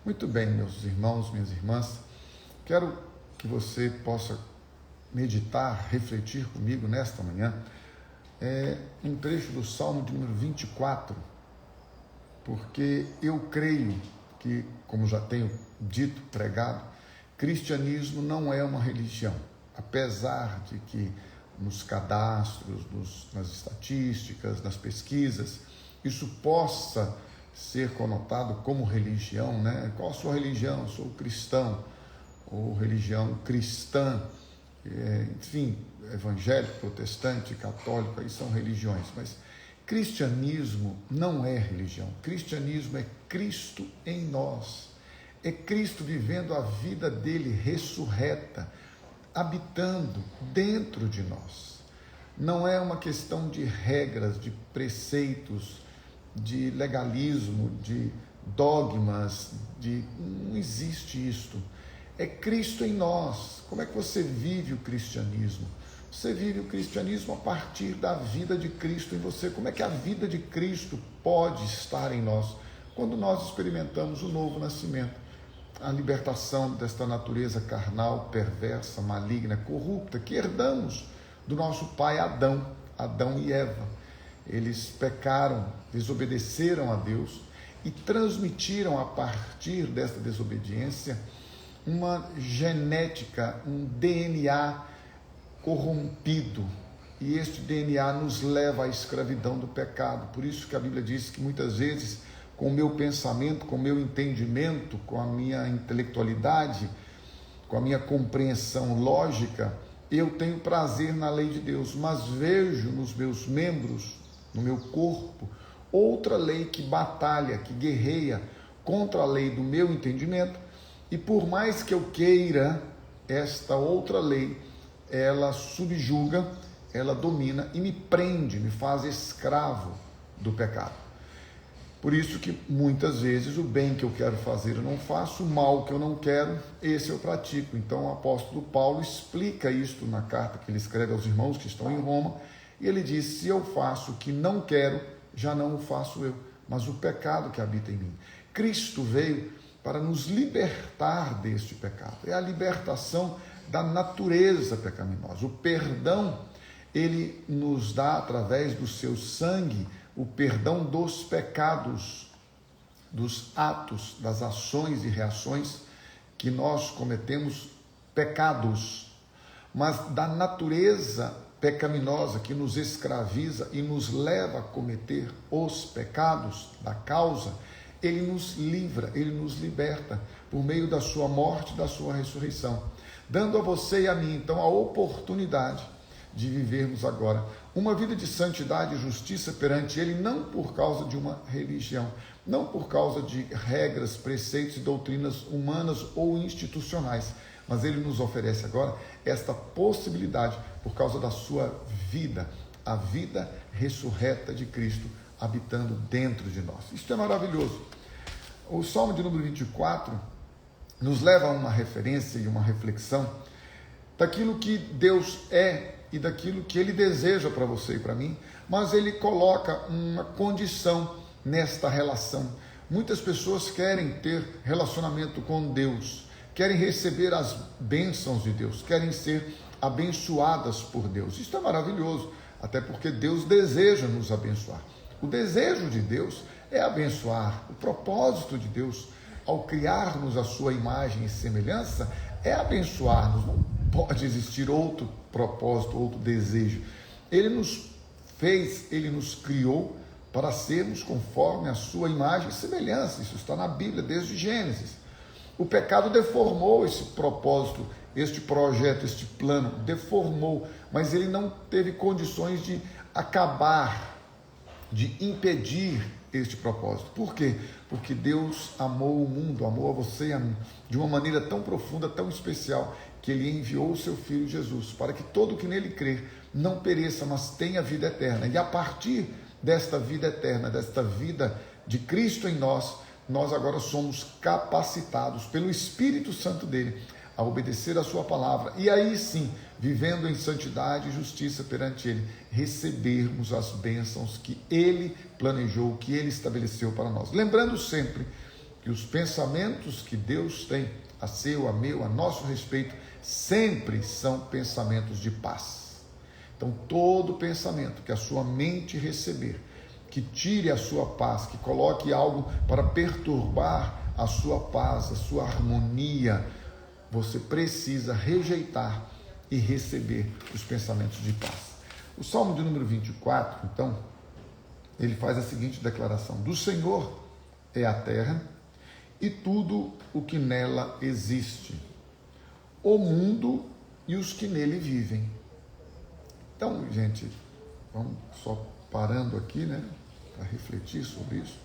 Muito bem, meus irmãos, minhas irmãs, quero que você possa meditar, refletir comigo nesta manhã, um trecho do Salmo de número 24, porque eu creio que, como já tenho dito, pregado, cristianismo não é uma religião, apesar de que nos cadastros, nas estatísticas, nas pesquisas, isso possa ser conotado como religião, né? Qual a sua religião? Eu sou cristão, ou religião cristã, enfim, evangélico, protestante, católico, aí são religiões, mas cristianismo não é religião. Cristianismo é Cristo em nós, é Cristo vivendo a vida dele ressurreta, habitando dentro de nós. Não é uma questão de regras, de preceitos, de legalismo, de dogmas, não existe isto. É Cristo em nós. Como é que você vive o cristianismo? Você vive o cristianismo a partir da vida de Cristo em você. Como é que a vida de Cristo pode estar em nós? Quando nós experimentamos o novo nascimento, a libertação desta natureza carnal, perversa, maligna, corrupta, que herdamos do nosso pai Adão e Eva. Eles pecaram, desobedeceram a Deus e transmitiram a partir desta desobediência uma genética, um DNA corrompido. E este DNA nos leva à escravidão do pecado. Por isso que a Bíblia diz que muitas vezes, com o meu pensamento, com o meu entendimento, com a minha intelectualidade, com a minha compreensão lógica, eu tenho prazer na lei de Deus, mas vejo nos meus membros, no meu corpo, outra lei que batalha, que guerreia contra a lei do meu entendimento, e por mais que eu queira, esta outra lei, ela subjuga, ela domina e me prende, me faz escravo do pecado. Por isso que muitas vezes o bem que eu quero fazer eu não faço, o mal que eu não quero, esse eu pratico. Então o apóstolo Paulo explica isto na carta que ele escreve aos irmãos que estão em Roma, e ele diz: se eu faço o que não quero, já não o faço eu, mas o pecado que habita em mim. Cristo veio para nos libertar deste pecado. É a libertação da natureza pecaminosa. O perdão, ele nos dá através do seu sangue, o perdão dos pecados, dos atos, das ações e reações que nós cometemos, pecados, mas da natureza pecaminosa que nos escraviza e nos leva a cometer os pecados da causa, ele nos livra, ele nos liberta por meio da sua morte e da sua ressurreição, dando a você e a mim, então, a oportunidade de vivermos agora uma vida de santidade e justiça perante ele, não por causa de uma religião, não por causa de regras, preceitos e doutrinas humanas ou institucionais, mas ele nos oferece agora esta possibilidade por causa da sua vida, a vida ressurreta de Cristo habitando dentro de nós. Isto é maravilhoso. O Salmo de número 24 nos leva a uma referência e uma reflexão daquilo que Deus é e daquilo que Ele deseja para você e para mim, mas Ele coloca uma condição nesta relação. Muitas pessoas querem ter relacionamento com Deus, querem receber as bênçãos de Deus, querem ser abençoadas por Deus. Isso é maravilhoso, até porque Deus deseja nos abençoar. O desejo de Deus é abençoar. O propósito de Deus, ao criar-nos a sua imagem e semelhança, é abençoar-nos. Não pode existir outro propósito, outro desejo. Ele nos fez, Ele nos criou para sermos conforme a sua imagem e semelhança. Isso está na Bíblia desde Gênesis. O pecado deformou esse propósito, este projeto, este plano, deformou, mas ele não teve condições de acabar, de impedir este propósito. Por quê? Porque Deus amou o mundo, amou a você e a mim, de uma maneira tão profunda, tão especial, que Ele enviou o seu Filho Jesus, para que todo que nele crer não pereça, mas tenha vida eterna. E a partir desta vida eterna, desta vida de Cristo em nós, nós agora somos capacitados pelo Espírito Santo dele a obedecer a sua palavra, e aí sim, vivendo em santidade e justiça perante ele, recebermos as bênçãos que ele planejou, que ele estabeleceu para nós. Lembrando sempre que os pensamentos que Deus tem a seu, a meu, a nosso respeito, sempre são pensamentos de paz. Então, todo pensamento que a sua mente receber, que tire a sua paz, que coloque algo para perturbar a sua paz, a sua harmonia, você precisa rejeitar e receber os pensamentos de paz. O Salmo de número 24, então, ele faz a seguinte declaração: do Senhor é a terra e tudo o que nela existe, o mundo e os que nele vivem. Então, gente, vamos só parando aqui, né, para refletir sobre isso.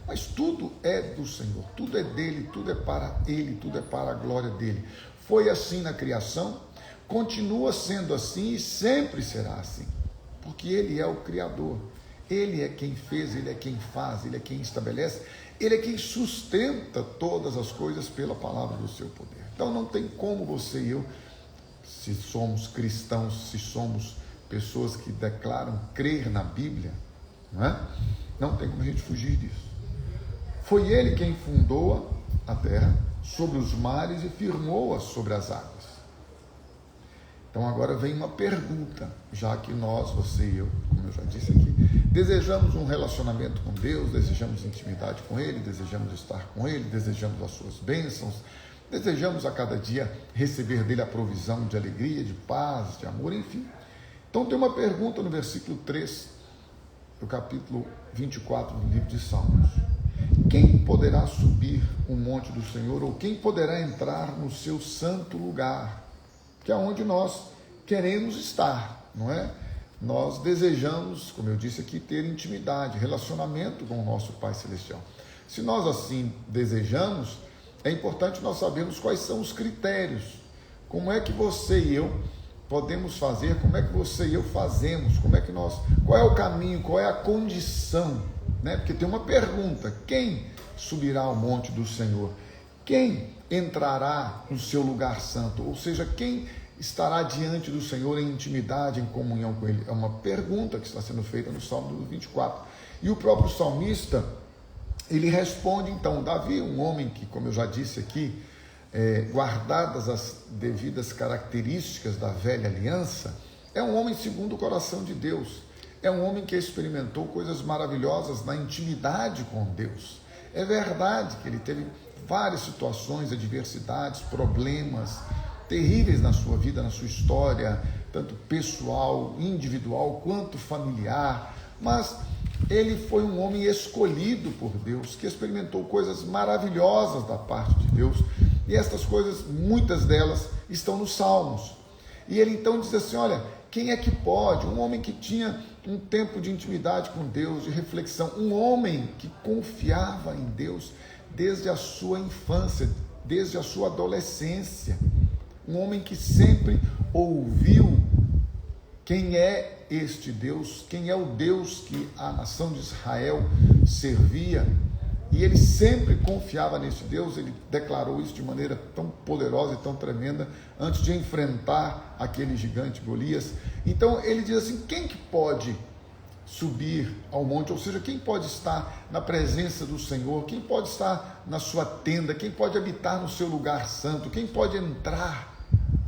Mas tudo é do Senhor, tudo é dele, tudo é para ele, tudo é para a glória dele. Foi assim na criação, continua sendo assim e sempre será assim, porque ele é o Criador, ele é quem fez, ele é quem faz, ele é quem estabelece, ele é quem sustenta todas as coisas pela palavra do seu poder. Então não tem como você e eu, se somos cristãos, se somos pessoas que declaram crer na Bíblia, não tem como a gente fugir disso. Foi ele quem fundou a terra sobre os mares e firmou-a sobre as águas. Então agora vem uma pergunta, já que nós, você e eu, como eu já disse aqui, desejamos um relacionamento com Deus, desejamos intimidade com Ele, desejamos estar com Ele, desejamos as suas bênçãos, desejamos a cada dia receber dele a provisão de alegria, de paz, de amor, enfim. Então tem uma pergunta no versículo 3 do capítulo 24 do livro de Salmos: quem poderá subir o monte do Senhor, ou quem poderá entrar no seu santo lugar? Que é onde nós queremos estar, não é? Nós desejamos, como eu disse aqui, ter intimidade, relacionamento com o nosso Pai Celestial. Se nós assim desejamos, é importante nós sabermos quais são os critérios. Como é que você e eu podemos fazer, como é que você e eu fazemos, qual é o caminho, qual é a condição, né? Porque tem uma pergunta: quem subirá ao monte do Senhor? Quem entrará no seu lugar santo? Ou seja, quem estará diante do Senhor em intimidade, em comunhão com Ele? É uma pergunta que está sendo feita no Salmo 24. E o próprio salmista, ele responde então. Davi, um homem que, como eu já disse aqui, guardadas as devidas características da velha aliança, é um homem segundo o coração de Deus. É um homem que experimentou coisas maravilhosas na intimidade com Deus. É verdade que ele teve várias situações, adversidades, problemas terríveis na sua vida, na sua história, tanto pessoal, individual, quanto familiar, mas ele foi um homem escolhido por Deus, que experimentou coisas maravilhosas da parte de Deus, e estas coisas, muitas delas, estão nos Salmos. E ele então diz assim: olha, quem é que pode? Um homem que tinha um tempo de intimidade com Deus, de reflexão, um homem que confiava em Deus desde a sua infância, desde a sua adolescência, um homem que sempre ouviu quem é este Deus, quem é o Deus que a nação de Israel servia, e ele sempre confiava nesse Deus. Ele declarou isso de maneira tão poderosa e tão tremenda antes de enfrentar aquele gigante Golias. Então ele diz assim: quem que pode subir ao monte? Ou seja, quem pode estar na presença do Senhor? Quem pode estar na sua tenda? Quem pode habitar no seu lugar santo? Quem pode entrar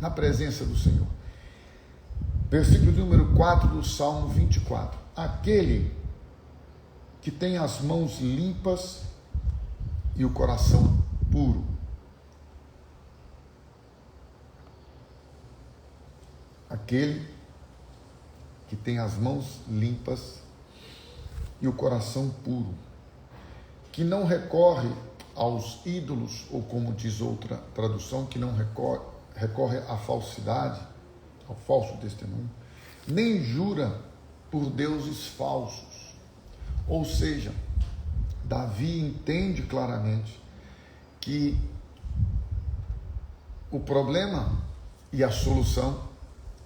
na presença do Senhor? Versículo número 4 do Salmo 24: aquele que tem as mãos limpas e o coração puro. Aquele que tem as mãos limpas e o coração puro, que não recorre aos ídolos, ou como diz outra tradução, que não recorre à falsidade, ao falso testemunho, nem jura por deuses falsos. Ou seja, Davi entende claramente que o problema e a solução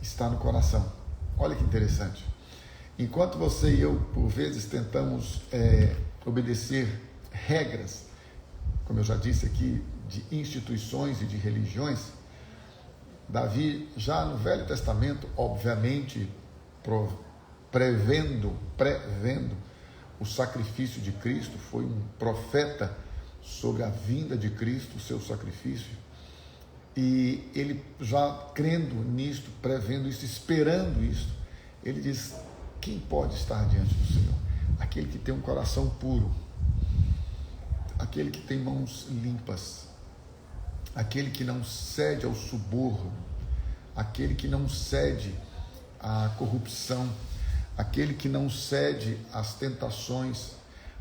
está no coração. Olha que interessante. Enquanto você e eu, por vezes, tentamos obedecer regras, como eu já disse aqui, de instituições e de religiões, Davi, já no Velho Testamento, obviamente, prevendo o sacrifício de Cristo, foi um profeta sobre a vinda de Cristo, o seu sacrifício, e ele já crendo nisto, prevendo isso, esperando isso, ele diz: quem pode estar diante do Senhor? Aquele que tem um coração puro, aquele que tem mãos limpas, aquele que não cede ao suborno, aquele que não cede à corrupção, aquele que não cede às tentações,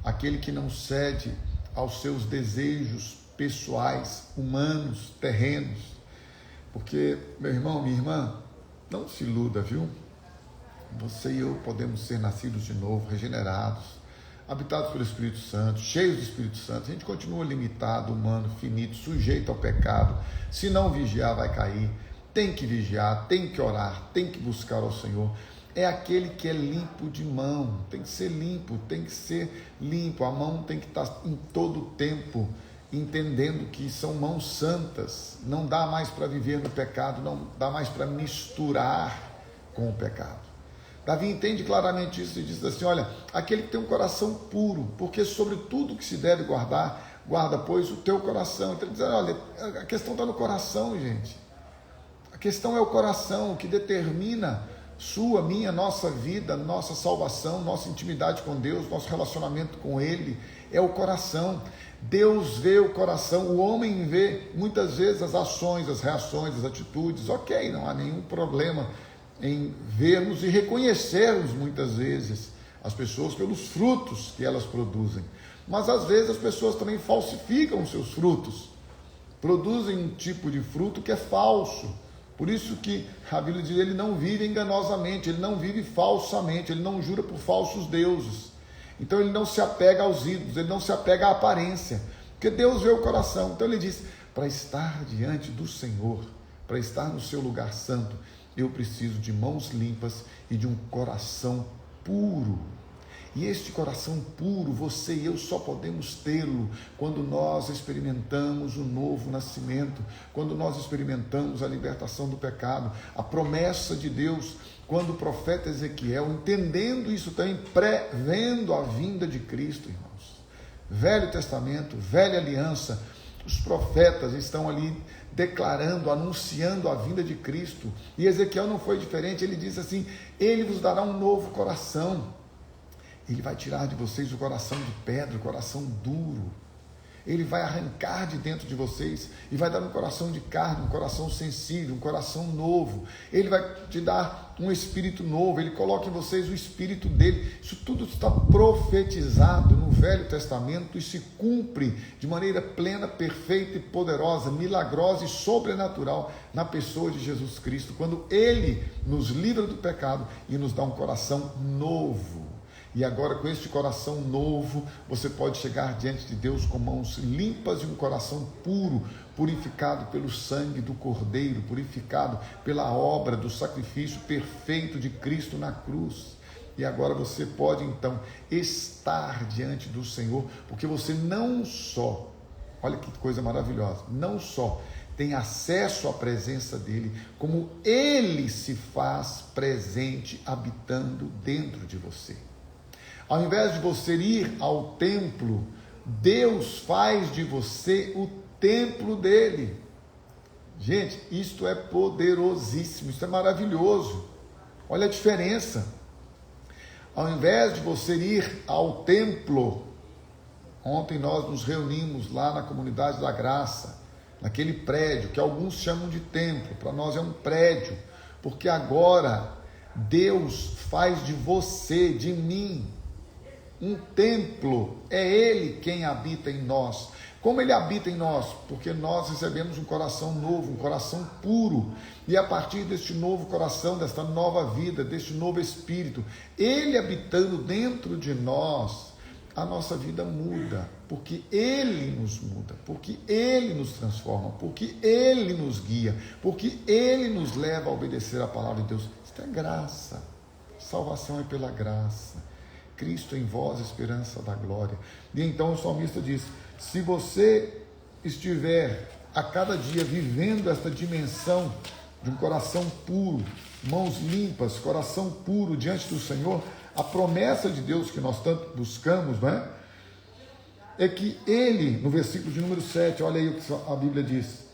aquele que não cede aos seus desejos pessoais, humanos, terrenos. Porque, meu irmão, minha irmã, não se iluda, viu? Você e eu podemos ser nascidos de novo, regenerados, habitados pelo Espírito Santo, cheios do Espírito Santo. A gente continua limitado, humano, finito, sujeito ao pecado. Se não vigiar, vai cair. Tem que vigiar, tem que orar, tem que buscar ao Senhor. É aquele que é limpo de mão, tem que ser limpo, tem que ser limpo. A mão tem que estar em todo o tempo, entendendo que são mãos santas. Não dá mais para viver no pecado, não dá mais para misturar com o pecado. Davi entende claramente isso e diz assim: olha, aquele que tem um coração puro, porque sobre tudo que se deve guardar, guarda, pois, o teu coração. Então ele diz: olha, a questão está no coração, gente. A questão é o coração, o que determina sua, minha, nossa vida, nossa salvação, nossa intimidade com Deus, nosso relacionamento com Ele, é o coração. Deus vê o coração, o homem vê muitas vezes as ações, as reações, as atitudes. Ok, não há nenhum problema em vermos e reconhecermos muitas vezes as pessoas pelos frutos que elas produzem, mas às vezes as pessoas também falsificam os seus frutos, produzem um tipo de fruto que é falso. Por isso que a Bíblia diz: ele não vive enganosamente, ele não vive falsamente, ele não jura por falsos deuses. Então ele não se apega aos ídolos, ele não se apega à aparência, porque Deus vê o coração. Então ele diz: para estar diante do Senhor, para estar no seu lugar santo, eu preciso de mãos limpas e de um coração puro. E este coração puro, você e eu só podemos tê-lo quando nós experimentamos o novo nascimento, quando nós experimentamos a libertação do pecado, a promessa de Deus, quando o profeta Ezequiel, entendendo isso também, prevendo a vinda de Cristo, irmãos. Velho Testamento, velha aliança, os profetas estão ali declarando, anunciando a vinda de Cristo, e Ezequiel não foi diferente. Ele diz assim: ele vos dará um novo coração, ele vai tirar de vocês o coração de pedra, o coração duro, ele vai arrancar de dentro de vocês e vai dar um coração de carne, um coração sensível, um coração novo. Ele vai te dar um espírito novo, ele coloca em vocês o espírito dele. Isso tudo está profetizado no Velho Testamento e se cumpre de maneira plena, perfeita e poderosa, milagrosa e sobrenatural na pessoa de Jesus Cristo, quando ele nos livra do pecado e nos dá um coração novo. E agora, com este coração novo, você pode chegar diante de Deus com mãos limpas e um coração puro, purificado pelo sangue do Cordeiro, purificado pela obra do sacrifício perfeito de Cristo na cruz. E agora você pode então estar diante do Senhor, porque você não só, olha que coisa maravilhosa, não só tem acesso à presença dele, como ele se faz presente habitando dentro de você. Ao invés de você ir ao templo, Deus faz de você o templo dele. Gente, isto é poderosíssimo, isto é maravilhoso. Olha a diferença. Ao invés de você ir ao templo, ontem nós nos reunimos lá na Comunidade da Graça, naquele prédio que alguns chamam de templo, para nós é um prédio, porque agora Deus faz de você, de mim, um templo. É Ele quem habita em nós. Como Ele habita em nós? Porque nós recebemos um coração novo, um coração puro, e a partir deste novo coração, desta nova vida, deste novo Espírito, Ele habitando dentro de nós, a nossa vida muda, porque Ele nos muda, porque Ele nos transforma, porque Ele nos guia, porque Ele nos leva a obedecer a palavra de Deus. Isso é graça, salvação é pela graça. Cristo em vós, esperança da glória. E então o salmista diz: se você estiver a cada dia vivendo esta dimensão de um coração puro, mãos limpas, coração puro diante do Senhor, a promessa de Deus que nós tanto buscamos, não é? é que ele, no versículo de número 7, olha aí o que a Bíblia diz,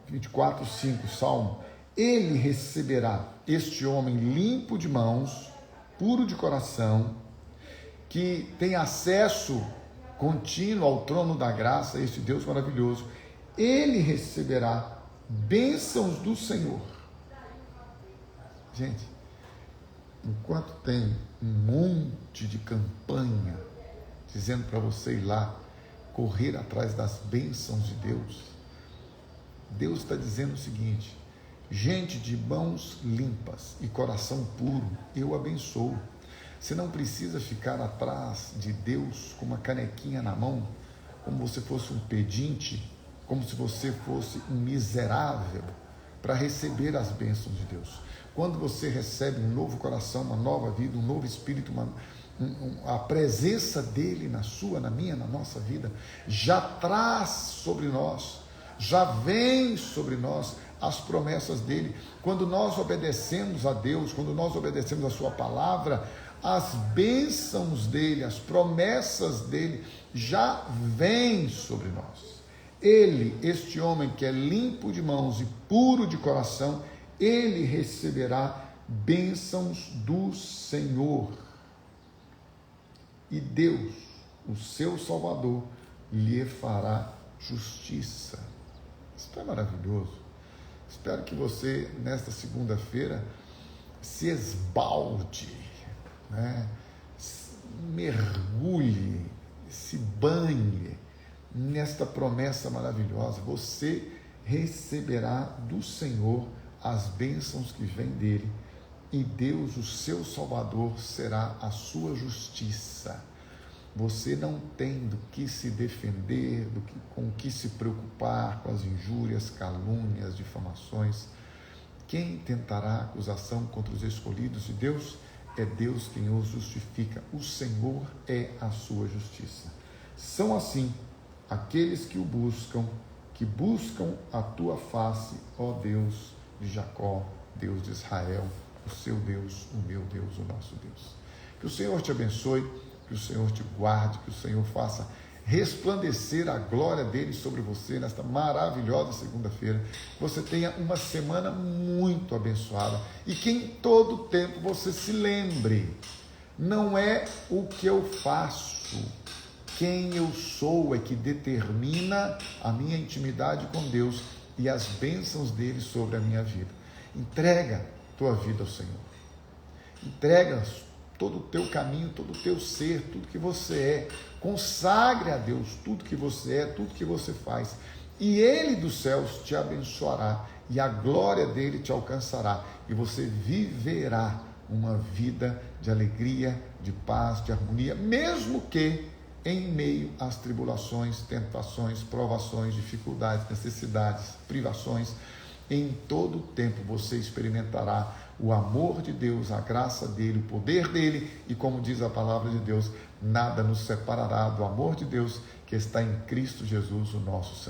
24, 5, Salmo, ele receberá este homem limpo de mãos, puro de coração, que tem acesso contínuo ao trono da graça, este Deus maravilhoso, ele receberá bênçãos do Senhor. Gente, enquanto tem um monte de campanha dizendo para você ir lá correr atrás das bênçãos de Deus, Deus está dizendo o seguinte: gente de mãos limpas e coração puro, eu abençoo. Você não precisa ficar atrás de Deus com uma canequinha na mão, como se fosse um pedinte, como se você fosse um miserável, para receber as bênçãos de Deus. Quando você recebe um novo coração, uma nova vida, um novo espírito, a presença dele na sua, na minha, na nossa vida, já traz sobre nós, já vem sobre nós as promessas dele. Quando nós obedecemos a Deus, quando nós obedecemos a sua palavra, as bênçãos dele, as promessas dele já vêm sobre nós. Ele, este homem que é limpo de mãos e puro de coração, ele receberá bênçãos do Senhor. E Deus, o seu Salvador, lhe fará justiça. Isso é maravilhoso. Espero que você, nesta segunda-feira, se esbalde, mergulhe, se banhe nesta promessa maravilhosa. Você receberá do Senhor as bênçãos que vêm dele, e Deus, o seu Salvador, será a sua justiça. Você não tem do que se defender, com o que se preocupar com as injúrias, calúnias, difamações. Quem tentará acusação contra os escolhidos de Deus? É Deus quem os justifica. O Senhor é a sua justiça. São assim aqueles que o buscam, que buscam a tua face, ó Deus de Jacó, Deus de Israel, o seu Deus, o meu Deus, o nosso Deus. Que o Senhor te abençoe, que o Senhor te guarde, que o Senhor faça resplandecer a glória dele sobre você nesta maravilhosa segunda-feira. Você tenha uma semana muito abençoada e que em todo tempo você se lembre: não é o que eu faço, quem eu sou é que determina a minha intimidade com Deus e as bênçãos dele sobre a minha vida. Entrega tua vida ao Senhor, entrega todo o teu caminho, todo o teu ser, tudo que você é, consagre a Deus tudo que você é, tudo que você faz, e Ele dos céus te abençoará, e a glória dele te alcançará, e você viverá uma vida de alegria, de paz, de harmonia, mesmo que em meio às tribulações, tentações, provações, dificuldades, necessidades, privações. Em todo o tempo você experimentará o amor de Deus, a graça dele, o poder dele, e como diz a palavra de Deus, nada nos separará do amor de Deus que está em Cristo Jesus, o nosso Senhor.